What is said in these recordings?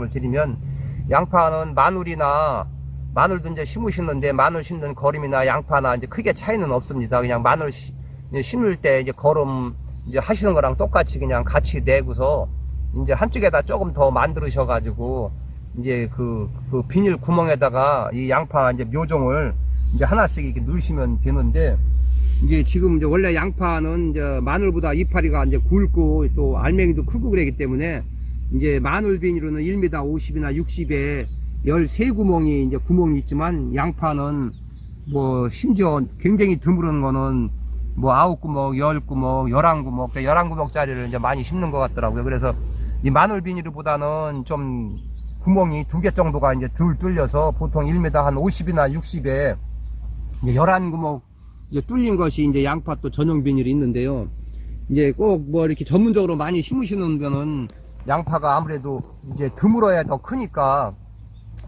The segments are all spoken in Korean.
말씀을 드리면, 양파는 마늘도 이제 심으시는데 마늘 심는 거름이나 양파나 이제 크게 차이는 없습니다. 그냥 마늘 심을 때 이제 거름 이제 하시는 거랑 똑같이 그냥 같이 내고서 이제 한쪽에다 조금 더 만들으셔가지고 이제 그 비닐 구멍에다가 이 양파 이제 묘종을 이제 하나씩 이렇게 넣으시면 되는데, 이제 지금 이제 원래 양파는 이제 마늘보다 이파리가 이제 굵고 또 알맹이도 크고 그러기 때문에 이제 마늘 비닐로는 1m 50이나 60에 13구멍이 이제 구멍이 있지만, 양파는 뭐 심지어 굉장히 드물은 거는 뭐 9구멍, 10구멍, 11구멍, 11구멍짜리를 이제 많이 심는 것 같더라고요. 그래서 이 마늘 비닐보다는 좀 구멍이 2개 정도가 이제 덜 뚫려서 보통 1m 한 50이나 60에 이제 11구멍 이제 뚫린 것이 이제 양파 또 전용 비닐이 있는데요. 이제 꼭 뭐 이렇게 전문적으로 많이 심으시는 거는 양파가 아무래도 이제 드물어야 더 크니까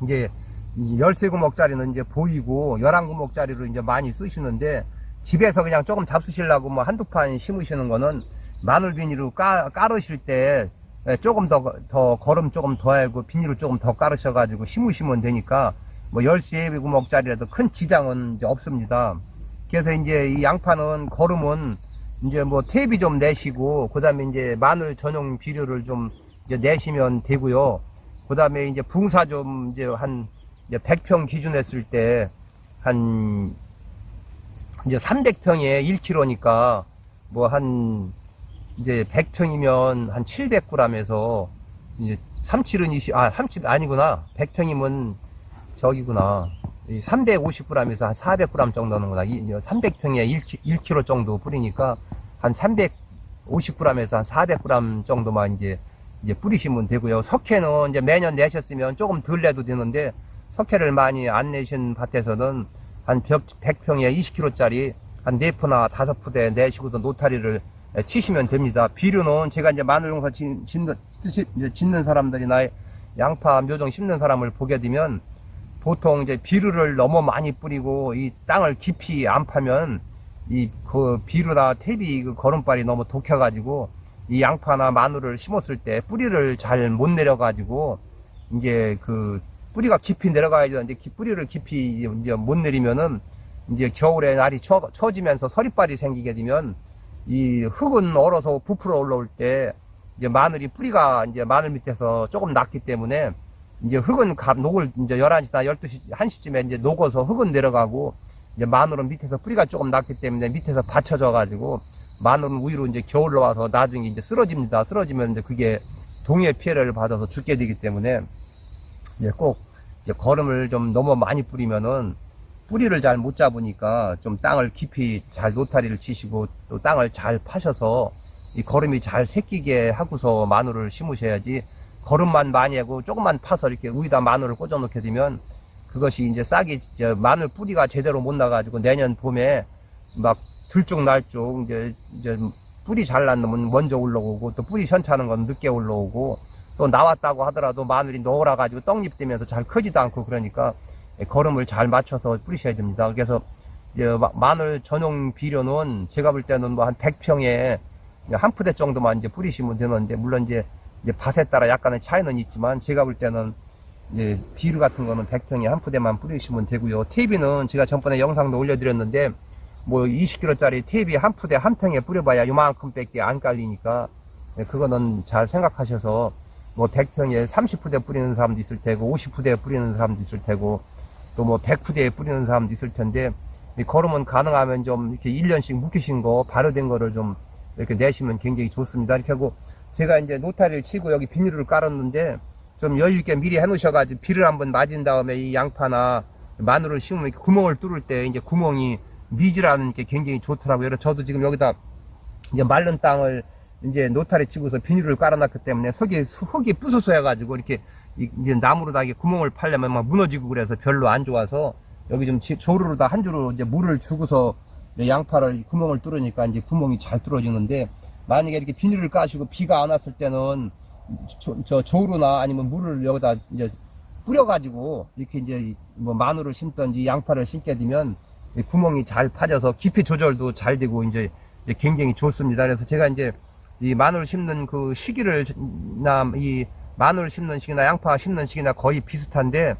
이제 13구멍짜리는 이제 보이고 11구멍짜리로 이제 많이 쓰시는데, 집에서 그냥 조금 잡수시려고 뭐 한두 판 심으시는 거는 마늘 비닐로 깔으실 때 조금 더 거름 조금 더 하고 비닐을 조금 더 깔으셔가지고 심으시면 되니까 뭐 13구멍짜리라도 큰 지장은 이제 없습니다. 그래서 이제 이 양파는 거름은 이제 뭐 탭이 좀 내시고, 그 다음에 이제 마늘 전용 비료를 좀 이제 내시면 되고요. 그 다음에 이제 붕사 좀 이제 한 이제 100평 기준 했을 때 한 이제 300평에 1kg니까 뭐 한 이제 100평이면 한 700g에서 이제 37은 30 아니구나. 100평이면 저기구나. 350g에서 한 400g 정도 하는구나. 300평에 1kg 정도 뿌리니까 한 350g에서 한 400g 정도만 이제 뿌리시면 되고요. 석회는 이제 매년 내셨으면 조금 덜 내도 되는데, 석회를 많이 안 내신 밭에서는 한 100평에 20kg짜리 한 4포나 5포대 내시고서 노타리를 치시면 됩니다. 비료는 제가 이제 마늘 농사 짓는 사람들이나 양파 묘종 심는 사람을 보게 되면 보통 이제 비료를 너무 많이 뿌리고 이 땅을 깊이 안 파면 그 비료나 탭이 그 거름발이 너무 독혀가지고 이 양파나 마늘을 심었을 때 뿌리를 잘 못 내려가지고 이제 그 뿌리가 깊이 내려가야 되는데 뿌리를 깊이 이제 못 내리면은 이제 겨울에 날이 추워지면서 서리발이 생기게 되면 이 흙은 얼어서 부풀어 올라올 때 이제 마늘이 뿌리가 이제 마늘 밑에서 조금 낮기 때문에 이제 흙은 녹을 이제 11시나 12시, 1시쯤에 이제 녹아서 흙은 내려가고, 이제 마늘은 밑에서 뿌리가 조금 낮기 때문에 밑에서 받쳐져 가지고 마늘은 위로 이제 겨울로 와서 나중에 이제 쓰러집니다. 쓰러지면 이제 그게 동해 피해를 받아서 죽게 되기 때문에 이제 꼭 이제 거름을 좀 너무 많이 뿌리면은 뿌리를 잘 못 잡으니까 좀 땅을 깊이 잘 노타리를 치시고 또 땅을 잘 파셔서 이 거름이 잘 새끼게 하고서 마늘을 심으셔야지, 거름만 많이 하고 조금만 파서 이렇게 위에다 마늘을 꽂아 놓게 되면 그것이 이제 싹이 마늘 뿌리가 제대로 못 나가지고 내년 봄에 막 들쭉날쭉 이제 뿌리 잘 난 놈은 먼저 올라오고 또 뿌리 현찮은 건 늦게 올라오고, 또 나왔다고 하더라도 마늘이 노라가지고 떡잎 되면서 잘 크지도 않고, 그러니까 거름을 잘 맞춰서 뿌리셔야 됩니다. 그래서 이제 마늘 전용 비료는 제가 볼 때는 뭐 한 100평에 한 푸대 정도만 이제 뿌리시면 되는데, 물론 이제 밭에 따라 약간의 차이는 있지만 제가 볼 때는 이제 비료 같은 거는 100평에 한 푸대만 뿌리시면 되고요. 탭이는 제가 전번에 영상도 올려드렸는데 뭐 20kg짜리 탭이 한 푸대 한 평에 뿌려봐야 요만큼 밖에 안 깔리니까 그거는 잘 생각하셔서 뭐 100평에 30푸대 뿌리는 사람도 있을 테고 50푸대 뿌리는 사람도 있을 테고 또 뭐 100푸대 뿌리는 사람도 있을 텐데, 거름은 가능하면 좀 이렇게 1년씩 묵히신 거 발효된 거를 좀 이렇게 내시면 굉장히 좋습니다. 이렇게 하고 제가 이제 노타리를 치고 여기 비닐을 깔았는데 좀 여유있게 미리 해 놓으셔가지고 비를 한번 맞은 다음에 이 양파나 마늘을 심으면 이렇게 구멍을 뚫을 때 이제 구멍이 미지라는 게 굉장히 좋더라고요. 그래서 저도 지금 여기다 이제 마른 땅을 이제 노타리 치고서 비닐을 깔아놨기 때문에 흙이 부스스 해가지고 이렇게 이제 나무로다 이게 구멍을 파려면 막 무너지고 그래서 별로 안 좋아서 여기 좀 조르르다 한 주로 이제 물을 주고서 양파를 구멍을 뚫으니까 이제 구멍이 잘 뚫어지는데, 만약에 이렇게 비닐을 까시고 비가 안 왔을 때는 조루나 아니면 물을 여기다 이제 뿌려가지고 이렇게 이제 뭐 마늘을 심든지 양파를 심게 되면 구멍이 잘 파져서 깊이 조절도 잘 되고 이제 굉장히 좋습니다. 그래서 제가 이제 이 마늘 심는 그 시기를 이 마늘 심는 시기나 양파 심는 시기나 거의 비슷한데,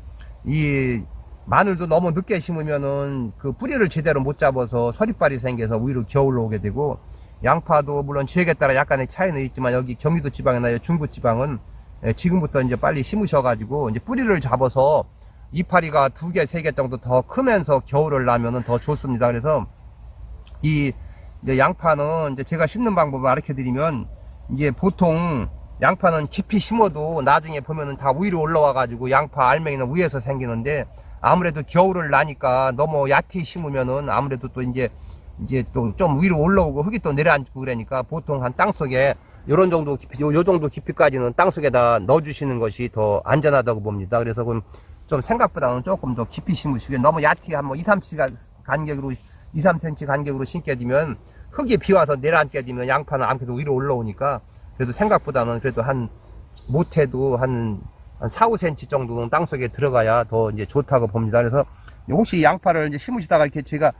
이 마늘도 너무 늦게 심으면은 그 뿌리를 제대로 못 잡아서 서리빨이 생겨서 오히려 겨울로 오게 되고, 양파도 물론 지역에 따라 약간의 차이는 있지만 여기 경기도 지방이나 중부 지방은 지금부터 이제 빨리 심으셔가지고 이제 뿌리를 잡아서 이파리가 2개, 3개 정도 더 크면서 겨울을 나면은 더 좋습니다. 그래서 이 이제 양파는 이제 제가 심는 방법을 가르쳐 드리면, 이제 보통 양파는 깊이 심어도 나중에 보면은 다 위로 올라와 가지고 양파 알맹이는 위에서 생기는데, 아무래도 겨울을 나니까 너무 얕이 심으면은 아무래도 또 이제 또 좀 위로 올라오고 흙이 또 내려앉고 그러니까 보통 한 땅속에 요런 정도 깊이, 요 정도 깊이까지는 땅속에다 넣어주시는 것이 더 안전하다고 봅니다. 그래서 그럼 좀 생각보다는 조금 더 깊이 심으시게, 너무 얕게 한 뭐 2-3cm 간격으로 2-3cm 간격으로 심게 되면 흙이 비와서 내려앉게 되면 양파는 아무래도 위로 올라오니까, 그래도 생각보다는 그래도 못해도 한 4-5cm 정도는 땅속에 들어가야 더 이제 좋다고 봅니다. 그래서 혹시 양파를 이제 심으시다가 이렇게 제가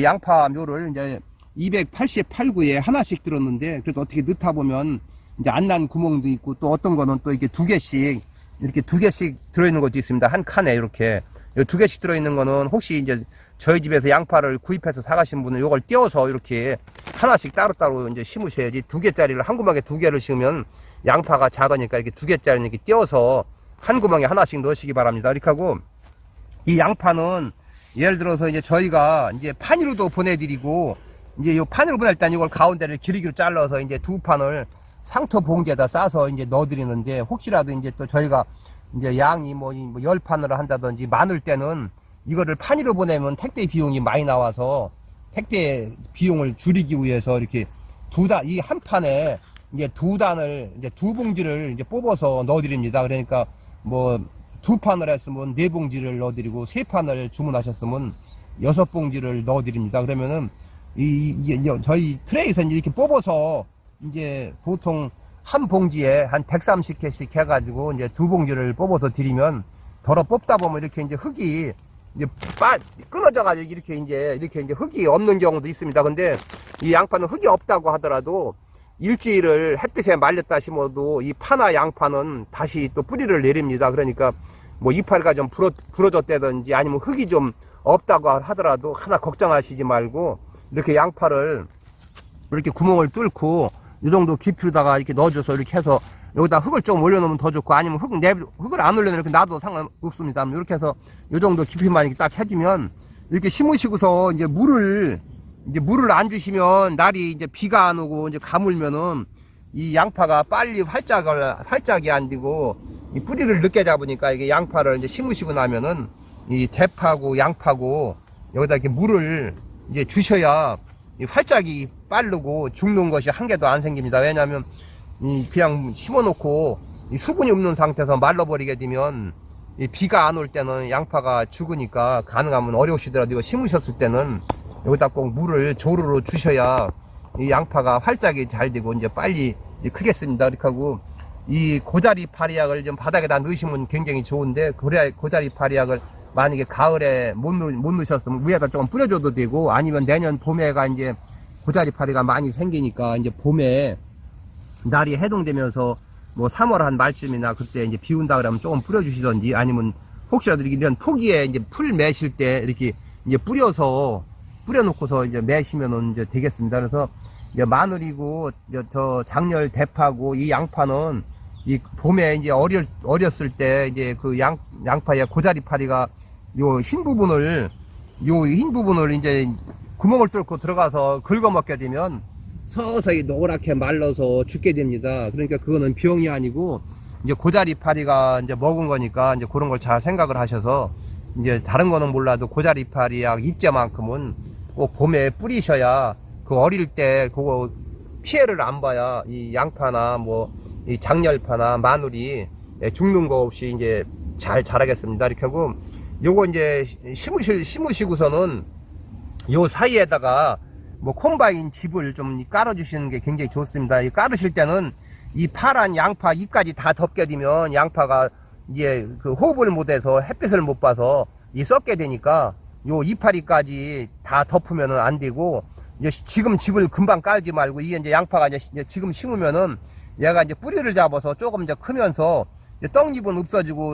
양파 묘를 이제 288구에 하나씩 들었는데, 그래도 어떻게 넣다 보면 이제 안 난 구멍도 있고, 또 어떤 거는 또 이렇게 2개씩 이렇게 2개씩 들어있는 것도 있습니다. 한 칸에 이렇게 2개씩 들어있는 거는 혹시 이제 저희 집에서 양파를 구입해서 사가신 분은 이걸 띄워서 이렇게 하나씩 따로따로 이제 심으셔야지, 2개짜리를 한 구멍에 2개를 심으면 양파가 작으니까 이렇게 2개짜리는 이렇게 띄워서 한 구멍에 하나씩 넣으시기 바랍니다. 이렇게 하고, 이 양파는 예를 들어서 이제 저희가 이제 판으로도 보내드리고, 이제 요 판으로 보낼 땐 이걸 가운데를 길이로 잘라서 이제 2판을 상토 봉지에다 싸서 이제 넣어드리는데, 혹시라도 이제 또 저희가 이제 양이 뭐 10판으로 한다든지 많을 때는 이거를 판으로 보내면 택배 비용이 많이 나와서 택배 비용을 줄이기 위해서 이렇게 이 한 판에 이제 2단을 이제 2봉지를 이제 뽑아서 넣어드립니다. 그러니까 뭐 2판을 했으면 4봉지를 넣어드리고, 3판을 주문하셨으면 6봉지를 넣어드립니다. 그러면은 저희 트레이에서 이렇게 뽑아서 이제 보통 한 봉지에 한 130개씩 해가지고 이제 2봉지를 뽑아서 드리면, 덜어 뽑다 보면 이렇게 이제 흙이 이제 끊어져가지고 이렇게 이제 흙이 없는 경우도 있습니다. 근데 이 양파는 흙이 없다고 하더라도 일주일을 햇빛에 말렸다 심어도 이 파나 양파는 다시 또 뿌리를 내립니다. 그러니까 뭐 이파리가 좀 부러졌다든지 아니면 흙이 좀 없다고 하더라도 하나 걱정하시지 말고, 이렇게 양파를 이렇게 구멍을 뚫고 이 정도 깊이로다가 이렇게 넣어줘서 이렇게 해서 여기다 흙을 좀 올려놓으면 더 좋고, 아니면 흙을 안 올려놓으면 이렇게 놔도 상관없습니다. 이렇게 해서 이 정도 깊이만 이렇게 딱 해주면, 이렇게 심으시고서 이제 물을 안 주시면 날이 이제 비가 안 오고 이제 가물면은 이 양파가 빨리 활짝이 안 되고 이 뿌리를 늦게 잡으니까, 이게 양파를 이제 심으시고 나면은 이 대파고 양파고 여기다 이렇게 물을 이제 주셔야 이 활짝이 빠르고 죽는 것이 한 개도 안 생깁니다. 왜냐하면 그냥 심어놓고 이 수분이 없는 상태에서 말라버리게 되면 이 비가 안 올 때는 양파가 죽으니까, 가능하면 어려우시더라도 이거 심으셨을 때는 여기다 꼭 물을 조르르 주셔야 이 양파가 활짝이 잘 되고 이제 빨리 크겠습니다. 이렇게 하고, 이 고자리 파리약을 좀 바닥에다 넣으시면 굉장히 좋은데, 고자리 파리약을 만약에 가을에 못 넣으셨으면 위에다 조금 뿌려줘도 되고, 아니면 내년 봄에가 이제 고자리 파리가 많이 생기니까 이제 봄에 날이 해동되면서 뭐 3월 한 말쯤이나 그때 이제 비 온다 그러면 조금 뿌려주시던지, 아니면 혹시라도 이런 포기에 이제 풀 매실 때 이렇게 이제 뿌려놓고서 이제 매시면은 이제 되겠습니다. 그래서 이제 마늘이고 저 장렬 대파고 이 양파는 이 봄에 이제 어렸을 때 이제 그 양파의 고자리 파리가 요 흰 부분을 이제 구멍을 뚫고 들어가서 긁어먹게 되면 서서히 노랗게 말라서 죽게 됩니다. 그러니까 그거는 병이 아니고 이제 고자리 파리가 이제 먹은 거니까, 이제 그런 걸 잘 생각을 하셔서, 이제 다른 거는 몰라도 고자리 파리약 입제만큼은 꼭 봄에 뿌리셔야 그 어릴 때 그거 피해를 안 봐야 이 양파나 뭐 이 장렬파나 마늘이 죽는 거 없이 이제 잘 자라겠습니다. 이렇게 하고, 요거 이제 심으시고서는 요 사이에다가 뭐 콤바인 짚을 좀 깔아주시는 게 굉장히 좋습니다. 이 깔으실 때는 이 파란 양파 잎까지 다 덮게 되면 양파가 이제 그 호흡을 못해서 햇빛을 못 봐서 이 썩게 되니까, 요 이파리까지 다 덮으면은 안 되고, 이제 지금 짚을 금방 깔지 말고, 이게 이제 양파가 이제 지금 심으면은 얘가 이제 뿌리를 잡아서 조금 이제 크면서 이제 떡잎은 없어지고